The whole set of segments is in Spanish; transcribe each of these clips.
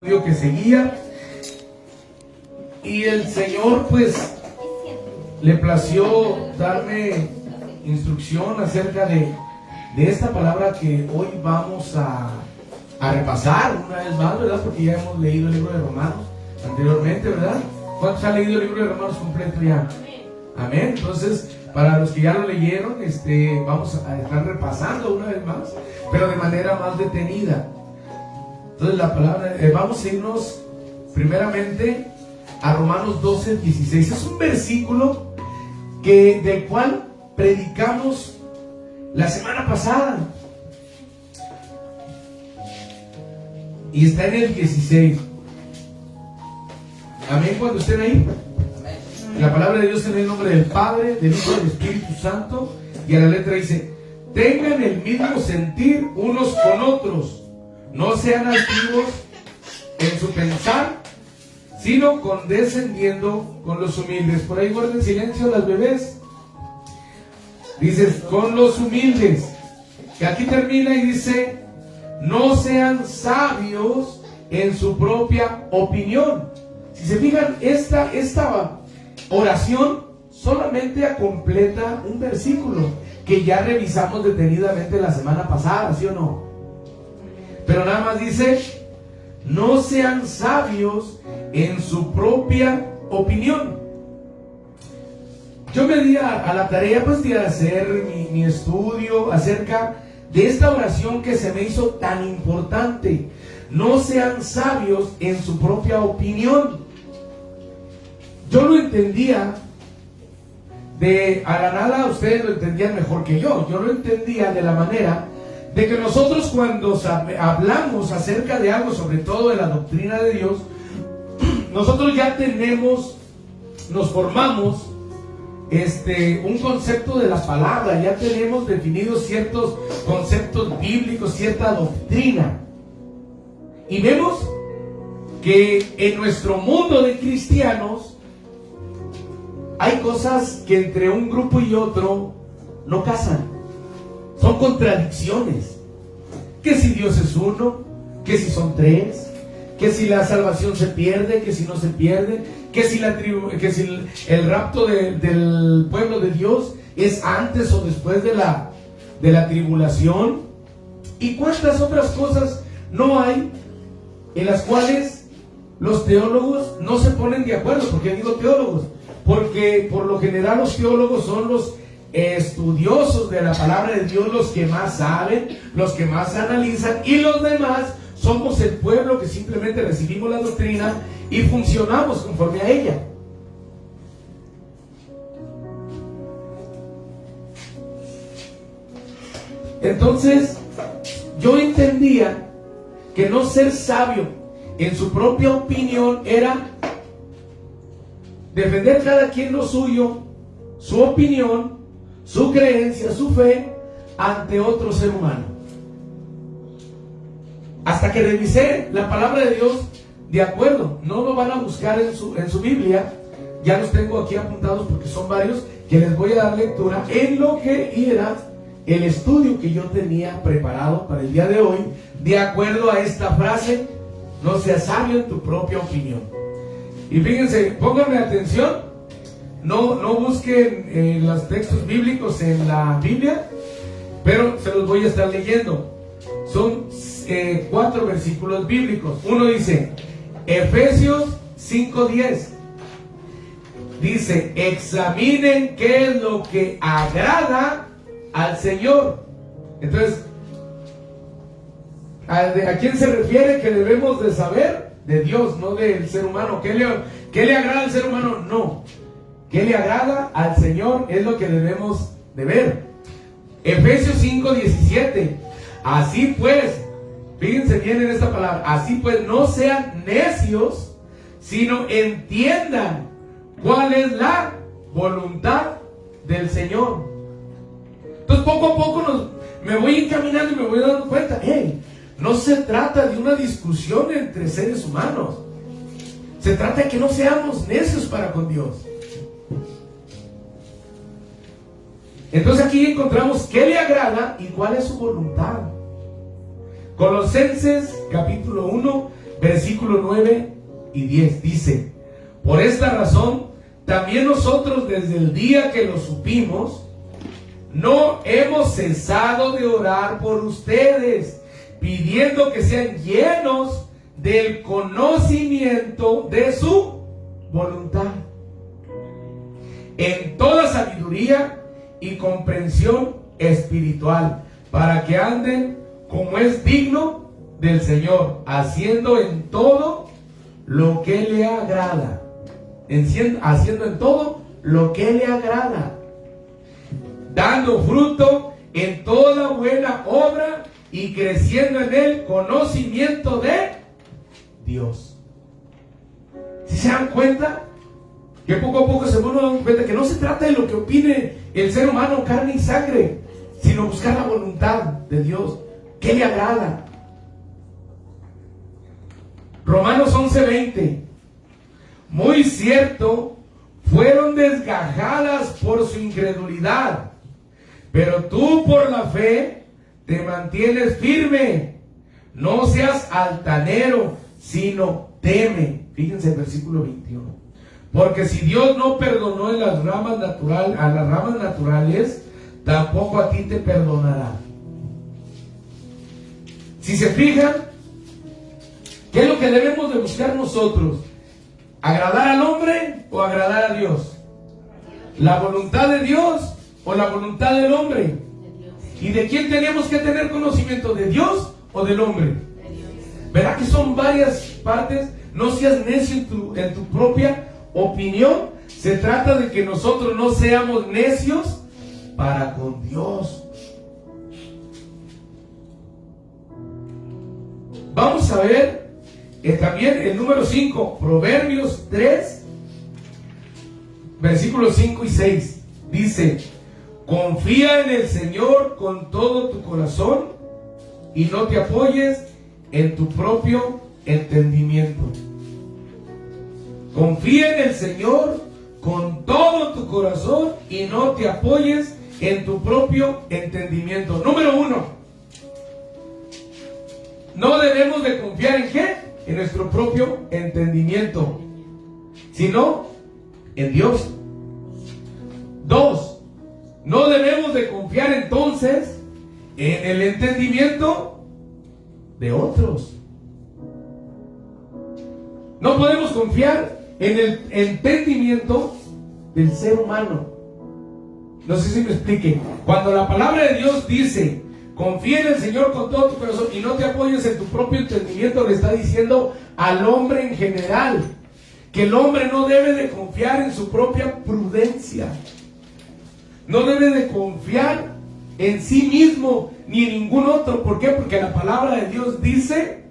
Que seguía, y el Señor pues le plació darme instrucción acerca de esta palabra que hoy vamos a repasar una vez más, ¿verdad? Porque ya hemos leído el libro de Romanos anteriormente, ¿verdad? ¿Cuántos han leído el libro de Romanos completo ya? Amén. Entonces, para los que ya lo leyeron, vamos a estar repasando una vez más, pero de manera más detenida. Entonces la palabra, vamos a irnos primeramente a Romanos 12:16. Es un versículo del cual predicamos la semana pasada. Y está en el 16. Amén, cuando estén ahí. La palabra de Dios en el nombre del Padre, del Hijo y del Espíritu Santo. Y a la letra dice: tengan el mismo sentir unos con otros. No sean altivos en su pensar, sino condescendiendo con los humildes. Por ahí guarden silencio las bebés. Dices, con los humildes. Que aquí termina y dice, no sean sabios en su propia opinión. Si se fijan, esta oración solamente completa un versículo que ya revisamos detenidamente la semana pasada, ¿sí o no? Pero nada más dice, no sean sabios en su propia opinión. Yo me di a la tarea pues de hacer mi estudio acerca de esta oración que se me hizo tan importante. No sean sabios en su propia opinión. Yo lo entendía a la nada, ustedes lo entendían mejor que yo. Yo lo entendía de la manera de que nosotros cuando hablamos acerca de algo, sobre todo de la doctrina de Dios, nosotros ya nos formamos un concepto de la palabra, ya tenemos definidos ciertos conceptos bíblicos, cierta doctrina. Y vemos que en nuestro mundo de cristianos hay cosas que entre un grupo y otro no casan. Son contradicciones. Que si Dios es uno, que si son tres, que si la salvación se pierde, que si no se pierde, que si el rapto del pueblo de Dios es antes o después de la tribulación. Y cuántas otras cosas no hay en las cuales los teólogos no se ponen de acuerdo. ¿Por qué digo teólogos? Porque por lo general los teólogos son los estudiosos de la palabra de Dios, los que más saben, los que más analizan, y los demás somos el pueblo que simplemente recibimos la doctrina y funcionamos conforme a ella. Entonces yo entendía que no ser sabio en su propia opinión era defender cada quien lo suyo, su opinión, su creencia, su fe ante otro ser humano. Hasta que revisé la palabra de Dios, de acuerdo, no lo van a buscar en su Biblia, ya los tengo aquí apuntados porque son varios que les voy a dar lectura en lo que era el estudio que yo tenía preparado para el día de hoy, de acuerdo a esta frase: no seas sabio en tu propia opinión. Y fíjense, pónganme atención. No busquen los textos bíblicos en la Biblia, pero se los voy a estar leyendo. Son 4 versículos bíblicos. Uno dice, Efesios 5:10. Dice, examinen qué es lo que agrada al Señor. Entonces, ¿a quién se refiere que debemos de saber? De Dios, no del ser humano. ¿Qué le agrada al ser humano? No. ¿Qué le agrada al Señor? Es lo que debemos de ver. Efesios 5:17. Así pues, fíjense bien en esta palabra, así pues no sean necios, sino entiendan cuál es la voluntad del Señor. Entonces poco a poco me voy encaminando y me voy dando cuenta, no se trata de una discusión entre seres humanos. Se trata de que no seamos necios para con Dios. Entonces aquí encontramos qué le agrada y cuál es su voluntad. Colosenses capítulo 1, versículos 9 y 10. Dice: por esta razón, también nosotros desde el día que lo supimos, no hemos cesado de orar por ustedes, pidiendo que sean llenos del conocimiento de su voluntad, en toda sabiduría y comprensión espiritual, para que anden como es digno del Señor, haciendo en todo lo que le agrada, haciendo en todo lo que le agrada, dando fruto en toda buena obra y creciendo en el conocimiento de Dios. ¿Sí se dan cuenta? Que poco a poco se van dando cuenta que no se trata de lo que opine el ser humano, carne y sangre, sino buscar la voluntad de Dios. ¿Qué le agrada? Romanos 11:20. Muy cierto, fueron desgajadas por su incredulidad, pero tú por la fe te mantienes firme. No seas altanero, sino teme. Fíjense el versículo 21. Porque si Dios no perdonó en las ramas a las ramas naturales, tampoco a ti te perdonará. Si se fijan, ¿qué es lo que debemos de buscar nosotros? ¿Agradar al hombre o agradar a Dios? ¿La voluntad de Dios o la voluntad del hombre? ¿Y de quién tenemos que tener conocimiento? ¿De Dios o del hombre? ¿Verdad que son varias partes? No seas necio en tu propia opinión. Se trata de que nosotros no seamos necios para con Dios. Vamos a ver también el número 5, Proverbios 3, versículos 5 y 6. Dice: confía en el Señor con todo tu corazón y no te apoyes en tu propio entendimiento. Confía en el Señor con todo tu corazón y no te apoyes en tu propio entendimiento. Número 1, no debemos de confiar en ¿qué? En nuestro propio entendimiento, sino en Dios. 2, no debemos de confiar entonces en el entendimiento de otros. No podemos confiar en el entendimiento del ser humano. No sé si me explique. Cuando la palabra de Dios dice: confía en el Señor con todo tu corazón y no te apoyes en tu propio entendimiento, le está diciendo al hombre en general que el hombre no debe de confiar en su propia prudencia, no debe de confiar en sí mismo ni en ningún otro. ¿Por qué? Porque la palabra de Dios dice: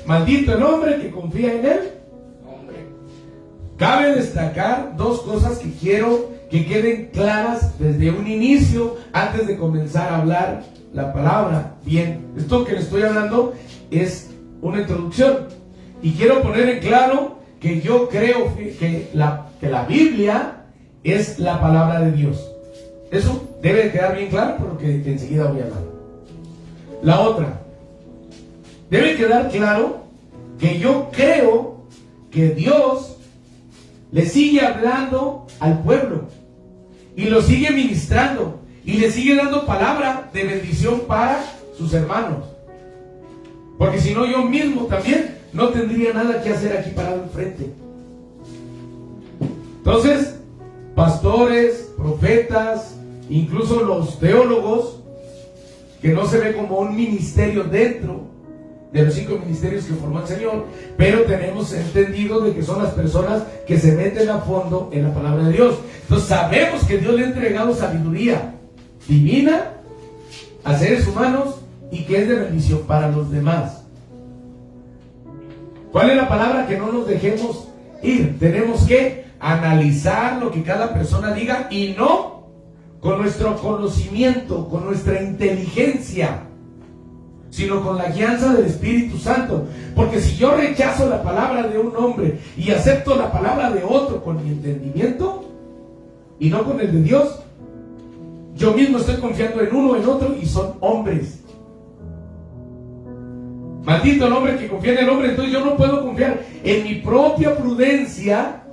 maldito el hombre que confía en él. Cabe destacar dos cosas que quiero que queden claras desde un inicio, antes de comenzar a hablar la palabra. Bien, esto que le estoy hablando es una introducción, y quiero poner en claro que yo creo que la Biblia es la palabra de Dios. Eso debe de quedar bien claro, porque enseguida voy a hablar. La otra, debe quedar claro que yo creo que Dios le sigue hablando al pueblo y lo sigue ministrando y le sigue dando palabra de bendición para sus hermanos, porque si no, yo mismo también no tendría nada que hacer aquí parado enfrente. Entonces, pastores, profetas, incluso los teólogos, que no se ve como un ministerio dentro de los 5 ministerios que formó el Señor, pero tenemos entendido de que son las personas que se meten a fondo en la palabra de Dios. Entonces sabemos que Dios le ha entregado sabiduría divina a seres humanos y que es de bendición para los demás. ¿Cuál es la palabra? Que no nos dejemos ir. Tenemos que analizar lo que cada persona diga, y no con nuestro conocimiento, con nuestra inteligencia, sino con la guianza del Espíritu Santo. Porque si yo rechazo la palabra de un hombre y acepto la palabra de otro con mi entendimiento y no con el de Dios, yo mismo estoy confiando en uno o en otro, y son hombres. Maldito el hombre que confía en el hombre. Entonces yo no puedo confiar en mi propia prudencia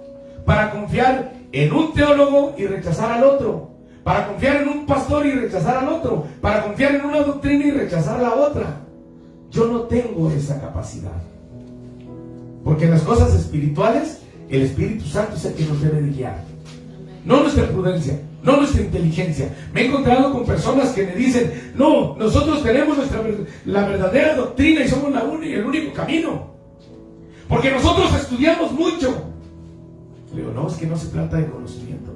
para confiar en un teólogo y rechazar al otro, para confiar en un pastor y rechazar al otro, para confiar en una doctrina y rechazar la otra. Yo no tengo esa capacidad, porque en las cosas espirituales el Espíritu Santo es el que nos debe de guiar, no nuestra prudencia, no nuestra inteligencia. Me he encontrado con personas que me dicen: no, nosotros tenemos la verdadera doctrina y somos el único camino, porque nosotros estudiamos mucho. Le digo: no, es que no se trata de conocimiento,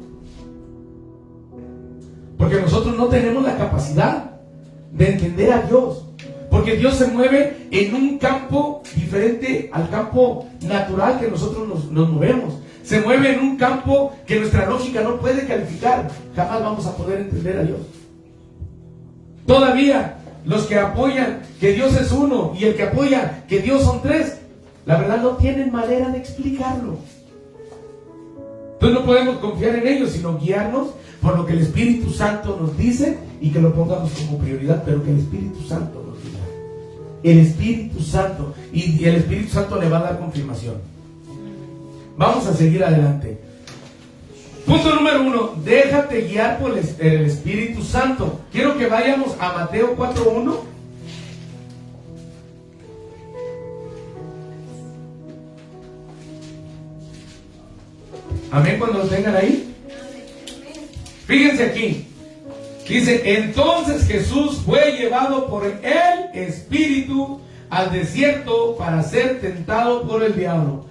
porque nosotros no tenemos la capacidad de entender a Dios, porque Dios se mueve en un campo diferente al campo natural que nosotros nos movemos. Se mueve en un campo que nuestra lógica no puede calificar. Jamás vamos a poder entender a Dios. Todavía los que apoyan que Dios es uno y el que apoya que Dios son tres, la verdad no tienen manera de explicarlo. Entonces no podemos confiar en ellos, sino guiarnos por lo que el Espíritu Santo nos dice y que lo pongamos como prioridad, pero que el Espíritu Santo nos diga. El Espíritu Santo, y el Espíritu Santo le va a dar confirmación. Vamos a seguir adelante. Punto número 1, déjate guiar por el Espíritu Santo. Quiero que vayamos a Mateo 4:1. Amén, cuando lo tengan ahí. Fíjense aquí. Dice: entonces Jesús fue llevado por el Espíritu al desierto para ser tentado por el diablo.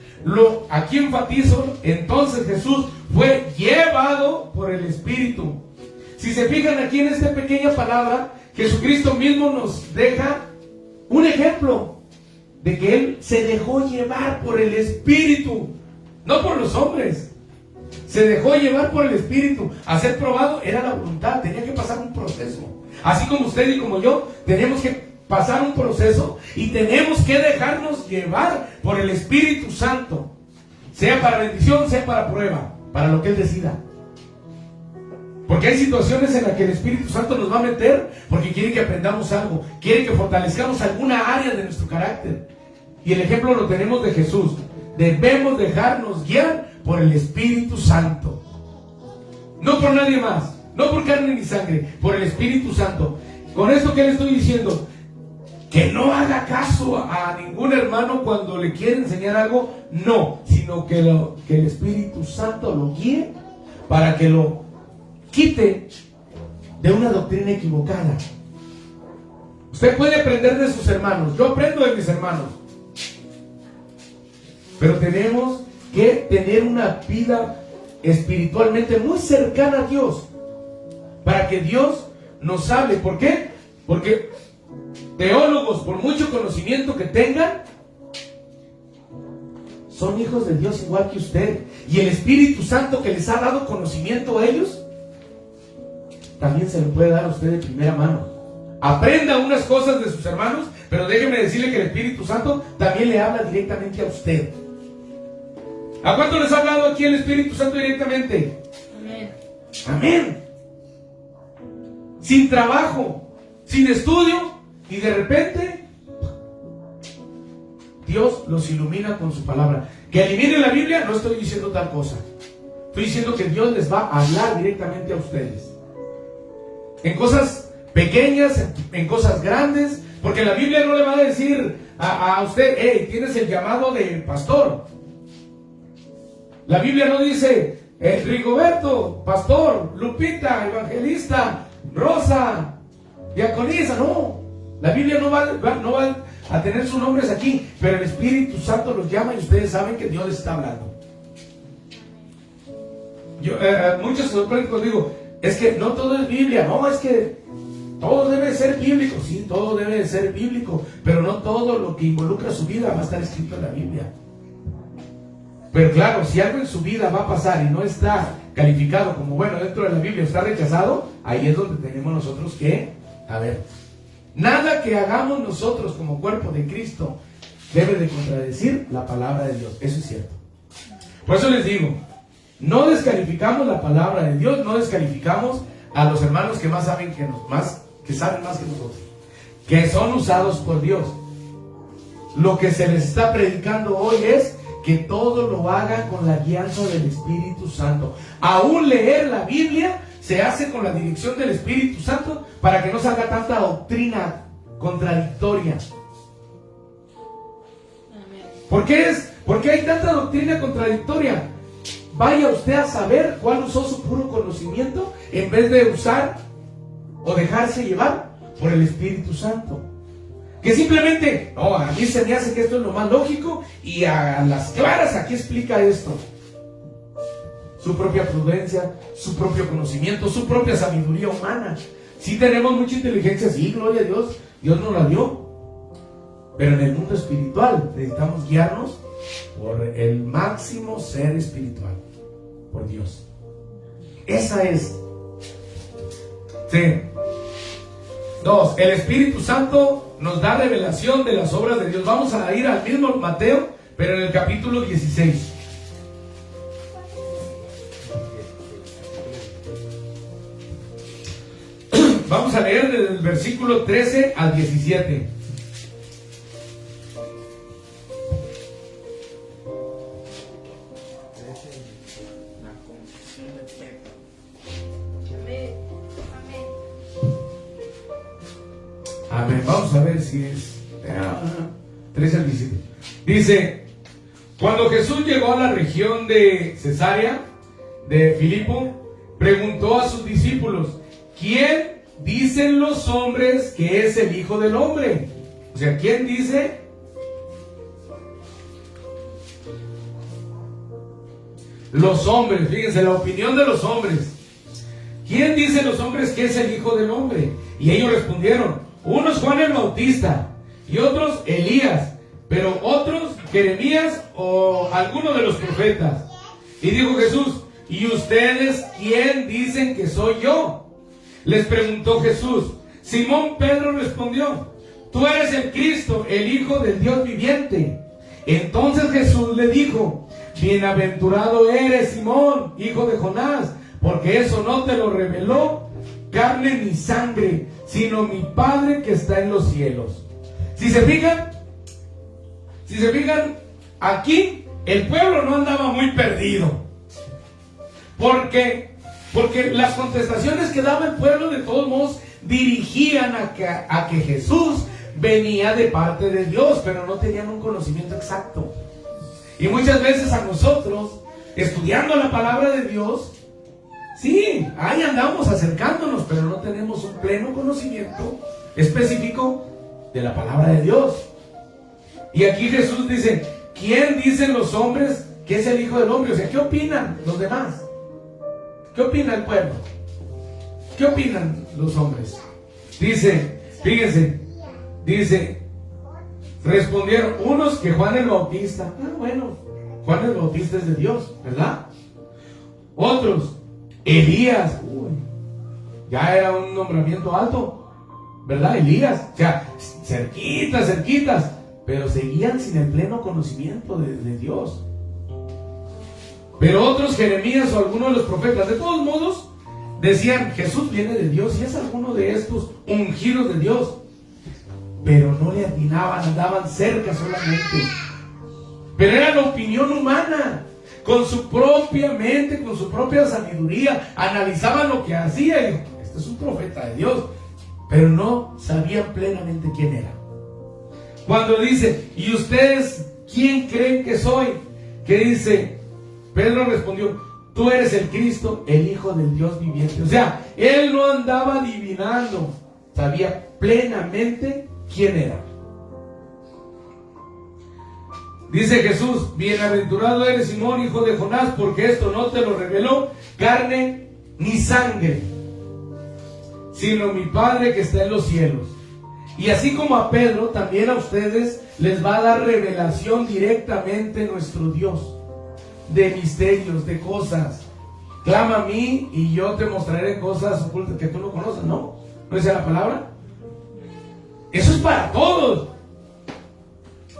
Aquí enfatizo: entonces Jesús fue llevado por el Espíritu. Si se fijan aquí en esta pequeña palabra, Jesucristo mismo nos deja un ejemplo de que Él se dejó llevar por el Espíritu, no por los hombres. Se dejó llevar por el Espíritu. A ser probado era la voluntad, tenía que pasar un proceso. Así como usted y como yo tenemos que pasar un proceso y tenemos que dejarnos llevar por el Espíritu Santo, sea para bendición, sea para prueba, para lo que Él decida. Porque hay situaciones en las que el Espíritu Santo nos va a meter porque quiere que aprendamos algo, quiere que fortalezcamos alguna área de nuestro carácter. Y el ejemplo lo tenemos de Jesús. Debemos dejarnos guiar por el Espíritu Santo, no por nadie más, no por carne ni sangre, por el Espíritu Santo. Con esto que le estoy diciendo, que no haga caso a ningún hermano cuando le quiere enseñar algo, no, sino que el Espíritu Santo lo guíe para que lo quite de una doctrina equivocada. Usted puede aprender de sus hermanos, yo aprendo de mis hermanos, pero tenemos que tener una vida espiritualmente muy cercana a Dios para que Dios nos hable. ¿Por qué? Porque teólogos, por mucho conocimiento que tengan, son hijos de Dios igual que usted, y el Espíritu Santo que les ha dado conocimiento a ellos también se lo puede dar a usted de primera mano. Aprenda unas cosas de sus hermanos, pero déjeme decirle que el Espíritu Santo también le habla directamente a usted. ¿A cuánto les ha hablado aquí el Espíritu Santo directamente? Amén. Amén. Sin trabajo, sin estudio, y de repente Dios los ilumina con su palabra. Que eliminen la Biblia, no estoy diciendo tal cosa. Estoy diciendo que Dios les va a hablar directamente a ustedes. En cosas pequeñas, en cosas grandes, porque la Biblia no le va a decir a usted: hey, tienes el llamado de pastor. La Biblia no dice: Rigoberto, pastor; Lupita, evangelista; Rosa, diaconisa. No, la Biblia no va a tener sus nombres aquí, pero el Espíritu Santo los llama y ustedes saben que Dios les está hablando. Muchos se sorprenden cuando digo: es que no todo es Biblia. No, es que todo debe ser bíblico. Sí, todo debe ser bíblico, pero no todo lo que involucra su vida va a estar escrito en la Biblia. Pero claro, si algo en su vida va a pasar y no está calificado como bueno dentro de la Biblia, está rechazado, ahí es donde tenemos nosotros que, nada que hagamos nosotros como cuerpo de Cristo debe de contradecir la palabra de Dios. Eso es cierto. Por eso les digo, no descalificamos la palabra de Dios, no descalificamos a los hermanos que más saben que saben más que nosotros, que son usados por Dios. lo que se les está predicando hoy es que todo lo hagan con la guianza del Espíritu Santo. Aún leer la Biblia se hace con la dirección del Espíritu Santo para que no salga tanta doctrina contradictoria. ¿Por qué hay tanta doctrina contradictoria? Vaya usted a saber cuál usó su puro conocimiento en vez de usar o dejarse llevar por el Espíritu Santo. Que simplemente, no, a mí se me hace que esto es lo más lógico y a las claras aquí explica esto. Su propia prudencia, su propio conocimiento, su propia sabiduría humana. Sí tenemos mucha inteligencia, sí, gloria a Dios, Dios nos la dio. Pero en el mundo espiritual necesitamos guiarnos por el máximo ser espiritual, por Dios. Esa es. Sí. 2. El Espíritu Santo nos da revelación de las obras de Dios. Vamos a ir al mismo Mateo, pero en el capítulo 16. Vamos a leer desde el versículo 13 al 17. Amén. Vamos a ver si es 13 al 17. Dice: cuando Jesús llegó a la región de Cesarea de Filipo, preguntó a sus discípulos: ¿quién dicen los hombres que es el Hijo del Hombre? O sea, ¿quién dice? Los hombres, fíjense, la opinión de los hombres. ¿Quién dice los hombres que es el Hijo del Hombre? Y ellos respondieron: unos Juan el Bautista, y otros Elías, pero otros Jeremías o alguno de los profetas. Y dijo Jesús: ¿y ustedes quién dicen que soy yo? Les preguntó Jesús. Simón Pedro respondió: tú eres el Cristo, el Hijo del Dios viviente. Entonces Jesús le dijo: bienaventurado eres, Simón, hijo de Jonás, porque eso no te lo reveló carne ni sangre, sino mi Padre que está en los cielos. Si se fijan, aquí el pueblo no andaba muy perdido. Porque las contestaciones que daba el pueblo de todos modos dirigían a que Jesús venía de parte de Dios, pero no tenían un conocimiento exacto. Y muchas veces a nosotros, estudiando la palabra de Dios, sí, ahí andamos acercándonos, pero no tenemos un pleno conocimiento específico de la palabra de Dios. Y aquí Jesús dice: ¿quién dicen los hombres que es el Hijo del Hombre? O sea, ¿qué opinan los demás? ¿Qué opina el pueblo? ¿Qué opinan los hombres? Dice, fíjense, dice, respondieron unos que Juan el Bautista. Bueno, Juan el Bautista es de Dios, ¿verdad? Otros, Elías. Ya era un nombramiento alto, ¿verdad? Elías, o sea, cerquitas, pero seguían sin el pleno conocimiento de Dios. Pero otros, Jeremías o alguno de los profetas. De todos modos, decían: Jesús viene de Dios y es alguno de estos ungidos de Dios. Pero no le atinaban, andaban cerca solamente. Pero era la opinión humana, con su propia mente, con su propia sabiduría, analizaban lo que hacía y dijo: este es un profeta de Dios, pero no sabían plenamente quién era. Cuando dice: ¿y ustedes quién creen que soy? ¿Qué dice? Pedro respondió: tú eres el Cristo, el Hijo del Dios viviente. O sea, él no andaba adivinando, sabía plenamente quién era. Dice Jesús: bienaventurado eres, Simón, hijo de Jonás, porque esto no te lo reveló carne ni sangre, sino mi Padre que está en los cielos. Y así como a Pedro, también a ustedes les va a dar revelación directamente nuestro Dios, de misterios, de cosas. Clama a mí y yo te mostraré cosas ocultas que tú no conoces, ¿no? ¿No dice la palabra? Eso es para todos.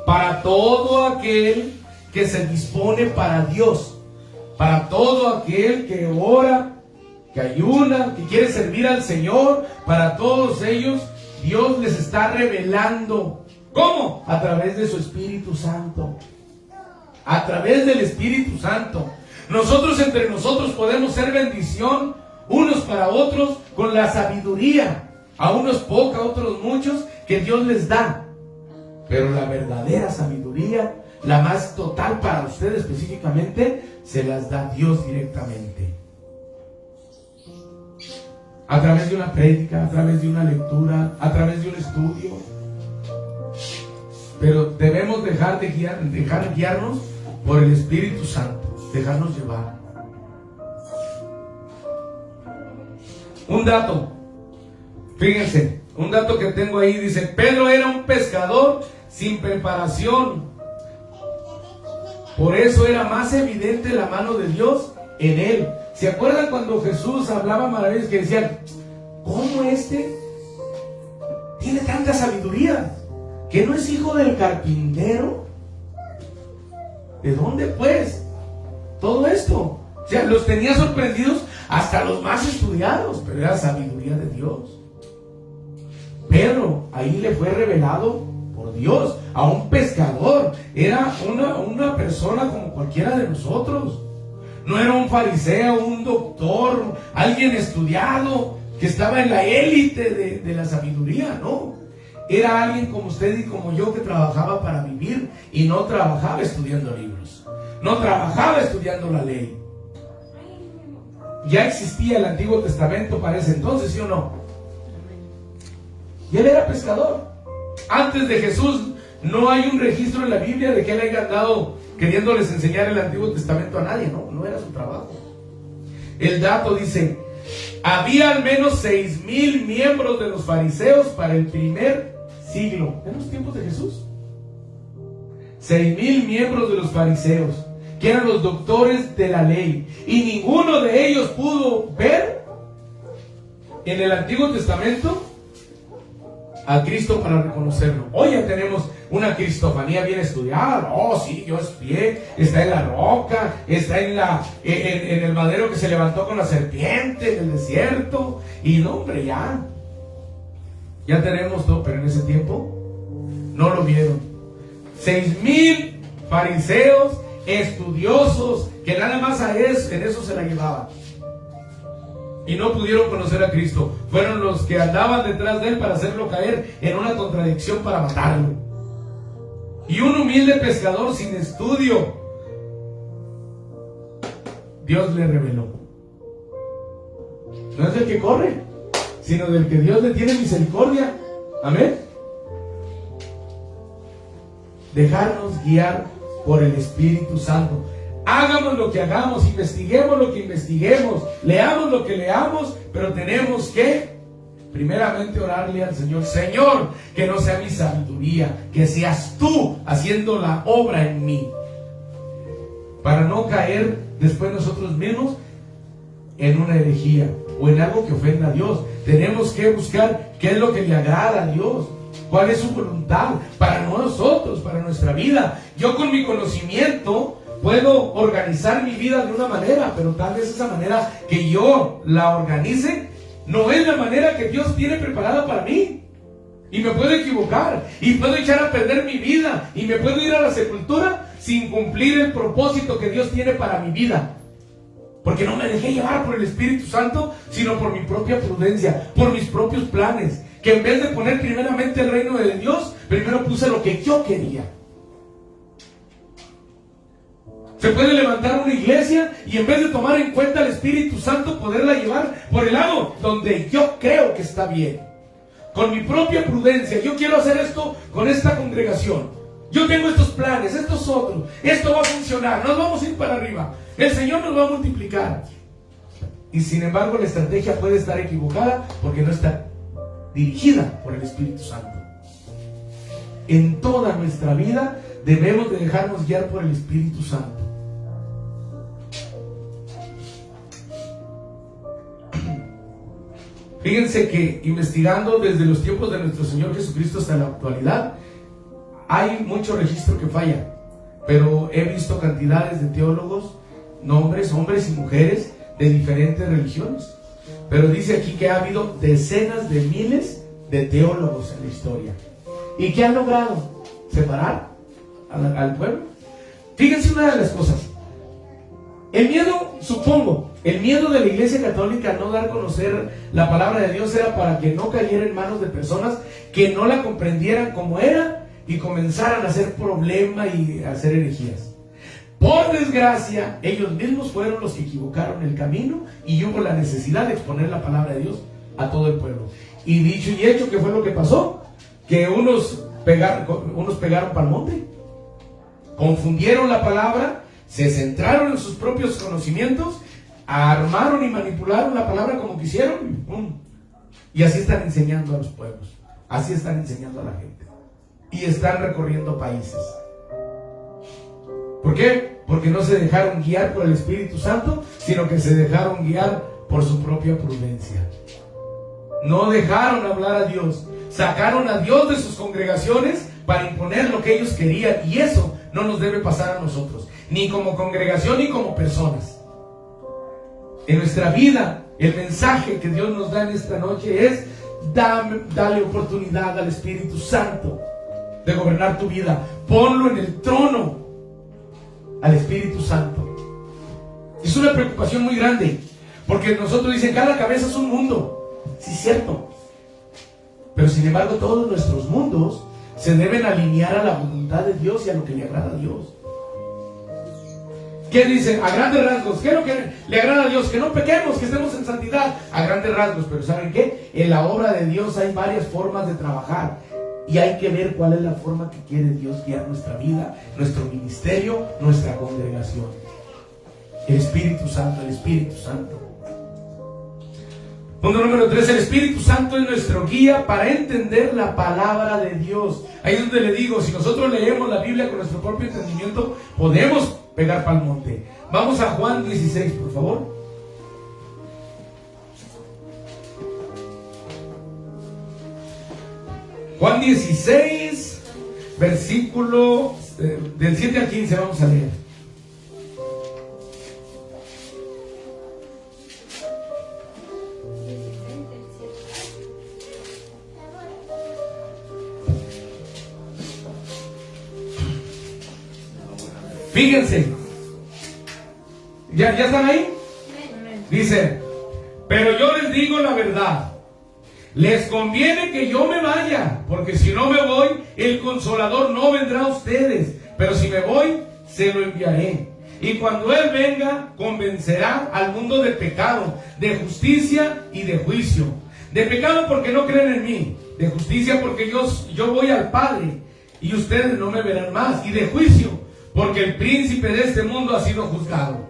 Para todo aquel que se dispone para Dios. Para todo aquel que ora, que ayuna, que quiere servir al Señor. Para todos ellos, Dios les está revelando ¿Cómo? A través de su Espíritu Santo. A través del Espíritu Santo. Nosotros entre nosotros podemos ser bendición unos para otros con la sabiduría. A unos poca, a otros muchos, que Dios les da. Pero la verdadera sabiduría, la más total para usted específicamente, se las da Dios directamente. A través de una prédica, a través de una lectura, a través de un estudio. Pero debemos dejar guiarnos por el Espíritu Santo, dejarnos llevar. Un dato, fíjense, un dato que tengo ahí, dice: Pedro era un pescador sin preparación. Por eso era más evidente la mano de Dios en él. ¿Se acuerdan cuando Jesús hablaba maravillas que decían: ¿cómo tiene tanta sabiduría? ¿Que no es hijo del carpintero? ¿De dónde pues? Todo esto. O sea, los tenía sorprendidos hasta los más estudiados, pero era sabiduría de Dios. Pedro, ahí le fue revelado por Dios a un pescador. Era una persona como cualquiera de nosotros. No era un fariseo, un doctor, alguien estudiado que estaba en la élite de la sabiduría, no. Era alguien como usted y como yo, que trabajaba para vivir y no trabajaba estudiando libros, no trabajaba estudiando la ley. Ya existía el Antiguo Testamento para ese entonces, ¿sí o no? Y él era pescador. Antes de Jesús no hay un registro en la Biblia de que él haya andado queriéndoles enseñar el Antiguo Testamento a nadie. No era su trabajo. El dato dice: había al menos 6,000 miembros de los fariseos para el primer siglo, en los tiempos de Jesús. 6,000 miembros de los fariseos, que eran los doctores de la ley, y ninguno de ellos pudo ver en el Antiguo Testamento a Cristo para reconocerlo. Hoy ya tenemos una cristofanía bien estudiada. Oh, sí, yo estudié, está en la roca, está en el madero que se levantó con la serpiente en el desierto. Y no, hombre, ya tenemos todo, pero en ese tiempo no lo vieron. 6,000 fariseos estudiosos que nada más en eso se la llevaban. Y no pudieron conocer a Cristo. Fueron los que andaban detrás de él para hacerlo caer en una contradicción, para matarlo. Y un humilde pescador sin estudio, Dios le reveló. No es del que corre, sino del que Dios le tiene misericordia. Amén. Dejarnos guiar por el Espíritu Santo. Hagamos lo que hagamos, investiguemos lo que investiguemos, leamos lo que leamos, pero tenemos que primeramente orarle al Señor: Señor, que no sea mi sabiduría, que seas tú haciendo la obra en mí, para no caer después nosotros mismos en una herejía o en algo que ofenda a Dios. Tenemos que buscar qué es lo que le agrada a Dios, cuál es su voluntad para nosotros, para nuestra vida. Yo con mi conocimiento puedo organizar mi vida de una manera, pero tal vez esa manera que yo la organice no es la manera que Dios tiene preparada para mí. Y me puedo equivocar, y puedo echar a perder mi vida, y me puedo ir a la sepultura sin cumplir el propósito que Dios tiene para mi vida. Porque no me dejé llevar por el Espíritu Santo, sino por mi propia prudencia, por mis propios planes. Que en vez de poner primeramente el reino de Dios, primero puse lo que yo quería. Se puede levantar una iglesia y en vez de tomar en cuenta el Espíritu Santo, poderla llevar por el lado donde yo creo que está bien. Con mi propia prudencia, yo quiero hacer esto con esta congregación. Yo tengo estos planes, estos otros. Esto va a funcionar, nos vamos a ir para arriba. El Señor nos va a multiplicar. Y sin embargo la estrategia puede estar equivocada porque no está dirigida por el Espíritu Santo. En toda nuestra vida debemos de dejarnos guiar por el Espíritu Santo. Fíjense que investigando desde los tiempos de nuestro Señor Jesucristo hasta la actualidad, hay mucho registro que falla, pero he visto cantidades de teólogos, hombres y mujeres de diferentes religiones. Pero dice aquí que ha habido decenas de miles de teólogos en la historia. ¿Y qué han logrado? ¿Separar al pueblo? Fíjense una de las cosas. El miedo, supongo, el miedo de la Iglesia Católica a no dar a conocer la palabra de Dios era para que no cayera en manos de personas que no la comprendieran como era y comenzaran a hacer problema y a hacer herejías. Por desgracia, ellos mismos fueron los que equivocaron el camino y hubo la necesidad de exponer la palabra de Dios a todo el pueblo. Y dicho y hecho, ¿qué fue lo que pasó? Que unos pegaron pa'l monte, confundieron la palabra, se centraron en sus propios conocimientos, armaron y manipularon la palabra como quisieron, y así están enseñando a los pueblos, así están enseñando a la gente, y están recorriendo países. ¿Por qué? Porque no se dejaron guiar por el Espíritu Santo, sino que se dejaron guiar por su propia prudencia. No dejaron hablar a Dios, sacaron a Dios de sus congregaciones para imponer lo que ellos querían, y eso no nos debe pasar a nosotros, ni como congregación ni como personas. En nuestra vida, el mensaje que Dios nos da en esta noche es: dale oportunidad al Espíritu Santo de gobernar tu vida. Ponlo en el trono al Espíritu Santo. Es una preocupación muy grande, porque nosotros dicen, cada cabeza es un mundo. Sí, cierto. Pero sin embargo, todos nuestros mundos se deben alinear a la voluntad de Dios y a lo que le agrada a Dios. ¿Qué dice? A grandes rasgos, ¿qué es lo que le agrada a Dios? Que no pequemos, que estemos en santidad. A grandes rasgos, pero ¿saben qué? En la obra de Dios hay varias formas de trabajar. Y hay que ver cuál es la forma que quiere Dios guiar nuestra vida, nuestro ministerio, nuestra congregación. El Espíritu Santo, el Espíritu Santo. Punto número 3, el Espíritu Santo es nuestro guía para entender la palabra de Dios. Ahí es donde le digo, si nosotros leemos la Biblia con nuestro propio entendimiento, podemos pegar pa'l monte. Vamos a Juan 16, por favor. Juan 16, versículo del 7 al 15, vamos a leer. Fíjense, ¿ya están ahí? Dice, pero yo les digo la verdad. Les conviene que yo me vaya, porque si no me voy, el Consolador no vendrá a ustedes. Pero si me voy, se lo enviaré. Y cuando Él venga, convencerá al mundo de pecado, de justicia y de juicio. De pecado porque no creen en mí. De justicia porque yo voy al Padre y ustedes no me verán más. Y de juicio porque el príncipe de este mundo ha sido juzgado.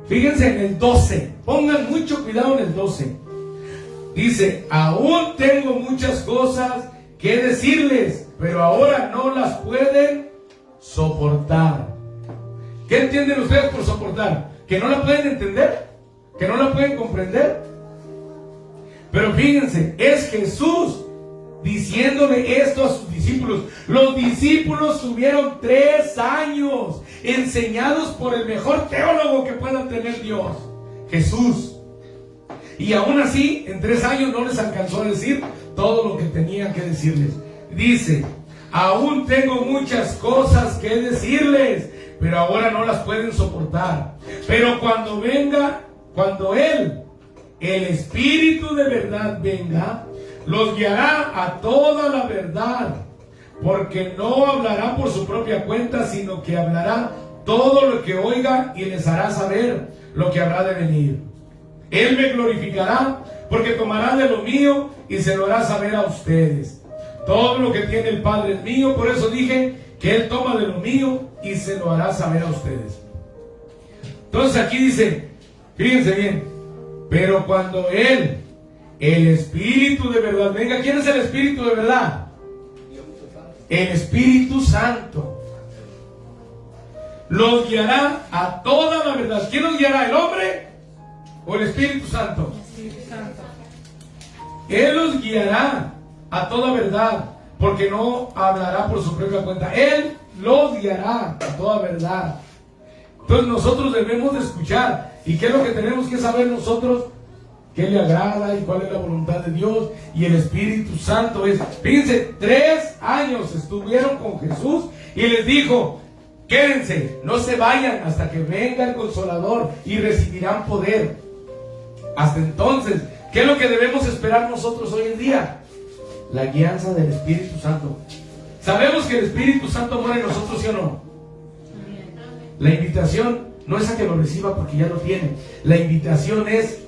Fíjense en el 12. Pongan mucho cuidado en el 12. Dice, aún tengo muchas cosas que decirles, pero ahora no las pueden soportar. ¿Qué entienden ustedes por soportar? ¿Que no la pueden entender? ¿Que no la pueden comprender? Pero fíjense, es Jesús diciéndole esto a sus discípulos. Los discípulos tuvieron 3 años enseñados por el mejor teólogo que pueda tener Dios, Jesús. Y aún así, en 3 años no les alcanzó a decir todo lo que tenía que decirles. Dice, aún tengo muchas cosas que decirles, pero ahora no las pueden soportar. Pero cuando Él, el Espíritu de verdad venga, los guiará a toda la verdad, porque no hablará por su propia cuenta, sino que hablará todo lo que oiga y les hará saber lo que habrá de venir. Él me glorificará, porque tomará de lo mío y se lo hará saber a ustedes. Todo lo que tiene el Padre es mío, por eso dije que Él toma de lo mío y se lo hará saber a ustedes. Entonces aquí dice, fíjense bien, pero cuando Él, el Espíritu de verdad, venga, ¿quién es el Espíritu de verdad? El Espíritu Santo. Los guiará a toda la verdad. ¿Quién los guiará? ¿El hombre o el Espíritu Santo? Él los guiará a toda verdad, porque no hablará por su propia cuenta. Él los guiará a toda verdad. Entonces nosotros debemos de escuchar. ¿Y qué es lo que tenemos que saber nosotros? qué le agrada y cuál es la voluntad de Dios, y el Espíritu Santo es. Fíjense, 3 años estuvieron con Jesús y les dijo: quédense, no se vayan hasta que venga el Consolador y recibirán poder. Hasta entonces, ¿qué es lo que debemos esperar nosotros hoy en día? La guianza del Espíritu Santo. Sabemos que el Espíritu Santo mora en nosotros, ¿sí o no? La invitación no es a que lo reciba porque ya lo tiene. La invitación es: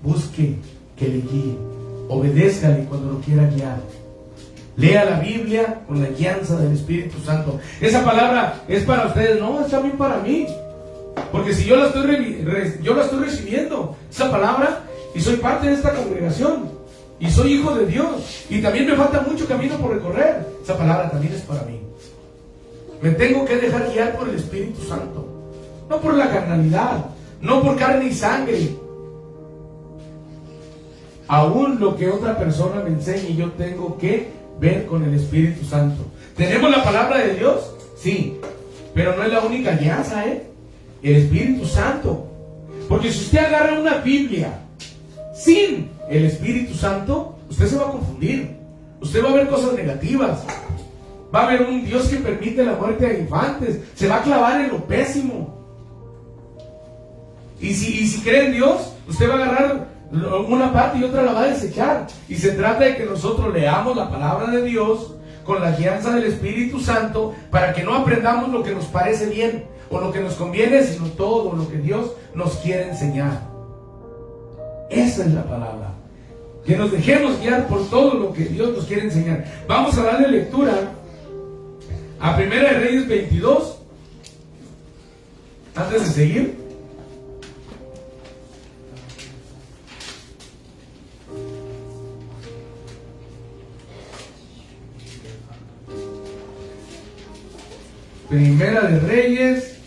busque que le guíe, obedézcale cuando lo quiera guiar. Lea la Biblia con la guianza del Espíritu Santo. Esa palabra es para ustedes, no, es también para mí. Porque si yo la estoy recibiendo, esa palabra, y soy parte de esta congregación, y soy hijo de Dios, y también me falta mucho camino por recorrer, esa palabra también es para mí. Me tengo que dejar guiar por el Espíritu Santo, no por la carnalidad, no por carne y sangre. Aún lo que otra persona me enseñe, yo tengo que ver con el Espíritu Santo. ¿Tenemos la palabra de Dios? Sí, pero no es la única guianza, el Espíritu Santo. Porque si usted agarra una Biblia sin el Espíritu Santo, usted se va a confundir. Usted va a ver cosas negativas. Va a ver un Dios que permite la muerte de infantes. Se va a clavar en lo pésimo. Y si cree en Dios, usted va a agarrar una parte y otra la va a desechar. Y se trata de que nosotros leamos la palabra de Dios con la guianza del Espíritu Santo, para que no aprendamos lo que nos parece bien o lo que nos conviene, sino todo lo que Dios nos quiere enseñar. Esa es la palabra. Que nos dejemos guiar por todo lo que Dios nos quiere enseñar. Vamos a darle lectura a Primera de Reyes 22. Antes de seguir, Primera de Reyes,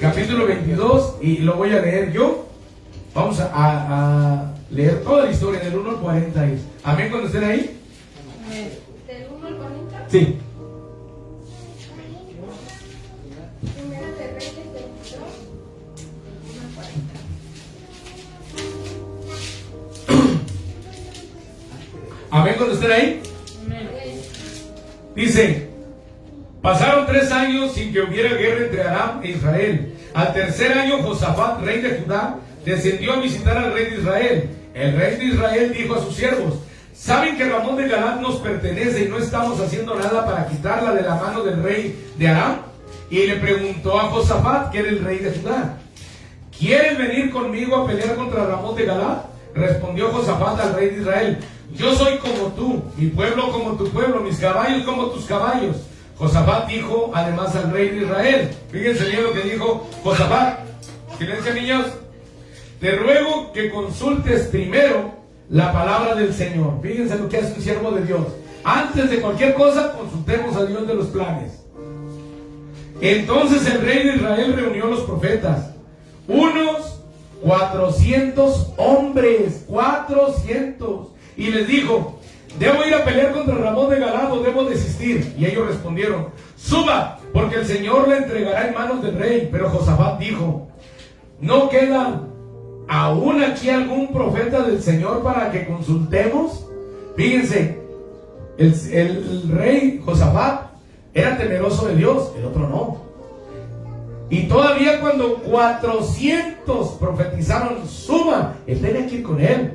capítulo 22, y lo voy a leer yo. Vamos a leer toda la historia del 1 al 40. Amén, cuando estén ahí. ¿Del 1 al 40? Sí. Primera de Reyes 22, del 1 al 40. Amén, cuando estén ahí. Dice: pasaron 3 años sin que hubiera guerra entre Aram e Israel. Al tercer año, Josafat, rey de Judá, descendió a visitar al rey de Israel. El rey de Israel dijo a sus siervos: ¿saben que Ramón de Galaad nos pertenece y no estamos haciendo nada para quitarla de la mano del rey de Aram? Y le preguntó a Josafat, que era el rey de Judá: ¿quieres venir conmigo a pelear contra Ramón de Galaad? Respondió Josafat al rey de Israel: yo soy como tú, mi pueblo como tu pueblo, mis caballos como tus caballos. Josafat dijo además al rey de Israel, fíjense bien lo que dijo Josafat. Silencio, niños. Te ruego que consultes primero la palabra del Señor. Fíjense lo que hace un siervo de Dios. Antes de cualquier cosa, consultemos a Dios de los planes. Entonces el rey de Israel reunió a los profetas, unos 400 hombres, 400, y les dijo: ¿debo ir a pelear contra Ramón de Galaad o debo desistir? Y ellos respondieron: suba, porque el Señor le entregará en manos del rey. Pero Josafat dijo: ¿no queda aún aquí algún profeta del Señor para que consultemos? Fíjense, el rey Josafat era temeroso de Dios, el otro no. Y todavía cuando 400 profetizaron: suba, él tenía que ir con él.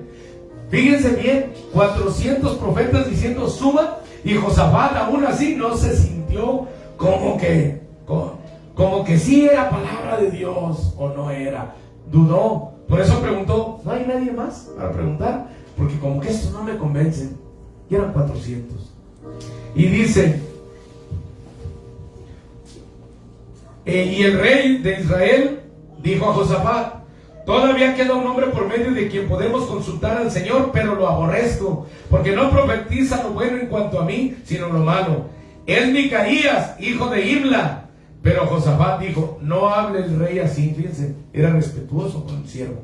Fíjense bien, 400 profetas diciendo: suba, y Josafat aún así no se sintió como que sí era palabra de Dios o no era. Dudó. Por eso preguntó: ¿no hay nadie más para preguntar? Porque como que estos no me convencen. Y eran 400. Y dice: y el rey de Israel dijo a Josafat: todavía queda un hombre por medio de quien podemos consultar al Señor, pero lo aborrezco, porque no profetiza lo bueno en cuanto a mí, sino lo malo. Es Micaías, hijo de Imla. Pero Josafat dijo: no hable el rey así. Fíjense, era respetuoso con el siervo.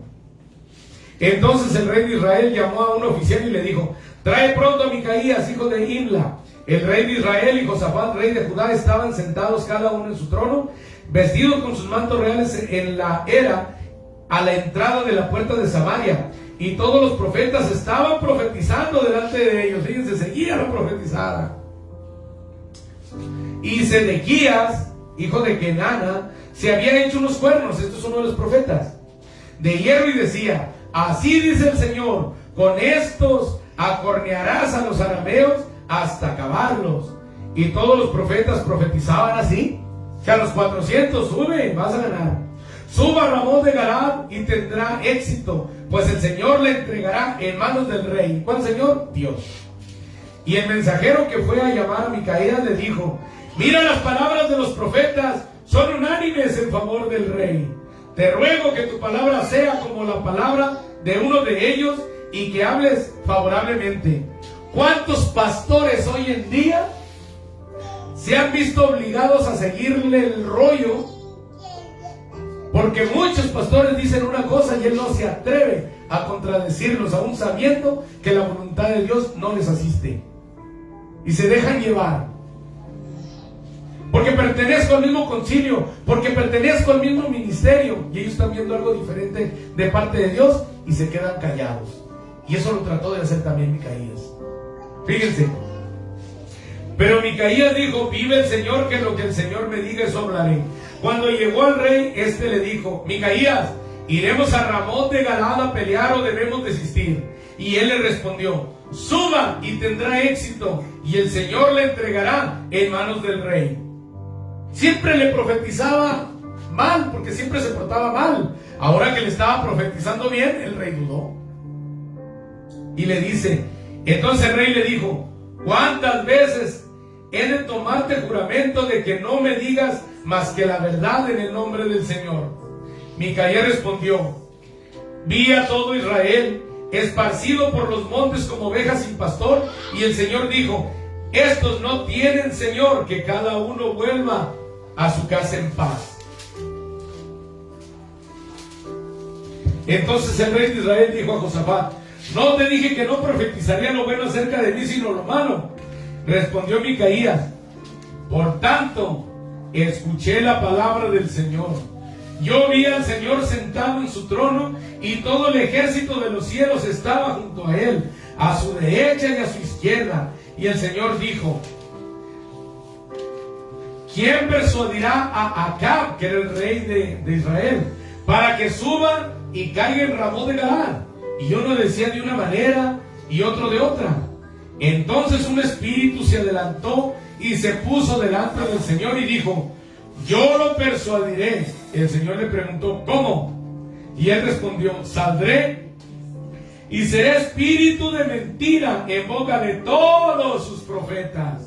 Entonces el rey de Israel llamó a un oficial y le dijo: trae pronto a Micaías, hijo de Imla. El rey de Israel y Josafat, rey de Judá, estaban sentados cada uno en su trono, vestidos con sus mantos reales en la era a la entrada de la puerta de Samaria, y todos los profetas estaban profetizando delante de ellos. Fíjense, seguía la profetizada. Y Sedequías, hijo de Kenana, se había hecho unos cuernos, esto es uno de los profetas, de hierro, y decía: así dice el Señor, con estos acornearás a los arameos hasta acabarlos. Y todos los profetas profetizaban así. Que a los 400, sube, vas a ganar. Suba a Ramón de Galad y tendrá éxito, pues el Señor le entregará en manos del rey. ¿Cuál Señor? Dios. Y el mensajero que fue a llamar a Micaías le dijo: mira, las palabras de los profetas son unánimes en favor del rey. Te ruego que tu palabra sea como la palabra de uno de ellos, y que hables favorablemente. ¿Cuántos pastores hoy en día se han visto obligados a seguirle el rollo? Porque muchos pastores dicen una cosa y él no se atreve a contradecirlos, aún sabiendo que la voluntad de Dios no les asiste, y se dejan llevar. Porque pertenezco al mismo concilio, porque pertenezco al mismo ministerio, y ellos están viendo algo diferente de parte de Dios y se quedan callados. Y eso lo trató de hacer también Micaías. Fíjense. Pero Micaías dijo: vive el Señor, que lo que el Señor me diga eso hablaré. Cuando llegó al rey, este le dijo: Micaías, ¿iremos a Ramón de Galad a pelear o debemos desistir? Y él le respondió: suba y tendrá éxito, y el Señor le entregará en manos del rey. Siempre le profetizaba mal, porque siempre se portaba mal. Ahora que le estaba profetizando bien, el rey dudó. Y le dice, entonces el rey le dijo: ¿cuántas veces he de tomarte juramento de que no me digas más que la verdad en el nombre del Señor? Micaías respondió: vi a todo Israel esparcido por los montes como ovejas sin pastor, y el Señor dijo: estos no tienen Señor, que cada uno vuelva a su casa en paz. Entonces el rey de Israel dijo a Josafat: ¿no te dije que no profetizaría lo bueno acerca de mí, sino lo malo? Respondió Micaías: por tanto, escuché la palabra del Señor. Yo vi al Señor sentado en su trono, y todo el ejército de los cielos estaba junto a él, a su derecha y a su izquierda. Y el Señor dijo: ¿quién persuadirá a Acab, que era el rey de Israel, para que suba y caiga en Ramón de Galad? Y uno decía de una manera y otro de otra. Entonces un espíritu se adelantó y se puso delante del Señor y dijo: yo lo persuadiré. El Señor le preguntó: ¿cómo? Y él respondió: saldré y seré espíritu de mentira en boca de todos sus profetas.